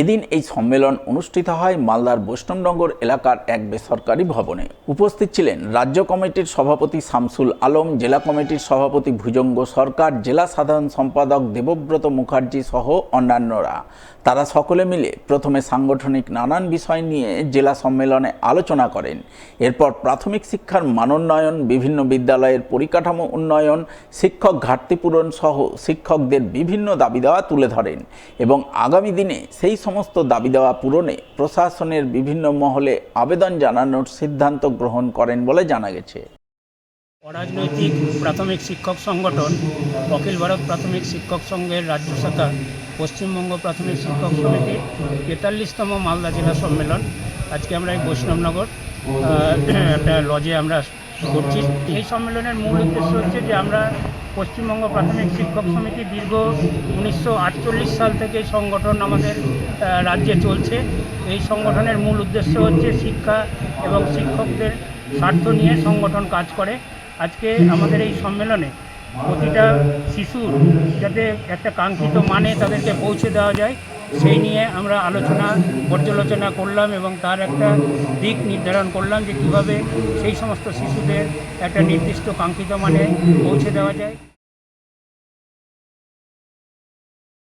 এদিন এই সম্মেলন অনুষ্ঠিত হয় মালদার বৈষ্ণবনগর এলাকার এক বেসরকারি ভবনে। উপস্থিত ছিলেন রাজ্য কমিটির সভাপতি শামসুল আলম, জেলা কমিটির সভাপতি ভুজঙ্গ সরকার, জেলা সাধারণ সম্পাদক দেবব্রত মুখার্জি সহ অন্যান্যরা। তারা সকলে মিলে প্রথমে সাংগঠনিক নানান বিষয় নিয়ে জেলা সম্মেলনে আলোচনা করেন। এরপর প্রাথমিক শিক্ষার মানোন্নয়ন, বিভিন্ন বিদ্যালয়ের পরিকাঠামো উন্নয়ন, শিক্ষক ঘাটতি পূরণ সহ শিক্ষকদের বিভিন্ন দাবি দেওয়া তুলে ধরেন এবং আগামী দিনে সেই সমস্ত দাবি দেওয়া পূরণে প্রশাসনের বিভিন্ন মহলে আবেদন জানানোর সিদ্ধান্ত গ্রহণ করেন বলে জানা গেছে। অরাজনৈতিক প্রাথমিক শিক্ষক সংগঠন অখিল ভারত প্রাথমিক শিক্ষক সংঘের রাজ্য শাখা পশ্চিমবঙ্গ প্রাথমিক শিক্ষক সমিতির 43তম মালদা জেলা সম্মেলন আজকে আমরা এই বৈষ্ণবনগর একটা লজে আমরা করছি। এই সম্মেলনের মূল উদ্দেশ্য হচ্ছে যে আমরা পশ্চিমবঙ্গ প্রাথমিক শিক্ষক সমিতি দীর্ঘ 1948 সাল থেকে সংগঠন আমাদের রাজ্যে চলছে। এই সংগঠনের মূল উদ্দেশ্য হচ্ছে শিক্ষা এবং শিক্ষকদের স্বার্থ নিয়ে সংগঠন কাজ করে। আজকে আমাদের এই সম্মেলনে প্রতিটা শিশুর যাতে একটা কাঙ্ক্ষিত মানে তাদেরকে পৌঁছে দেওয়া যায় সেই নিয়ে আমরা পর্যালোচনা করলাম এবং তার একটা দিক নির্ধারণ করলাম যে কীভাবে সেই সমস্ত শিশুদের একটা নির্দিষ্ট কাঙ্ক্ষিত মানে পৌঁছে দেওয়া যায়।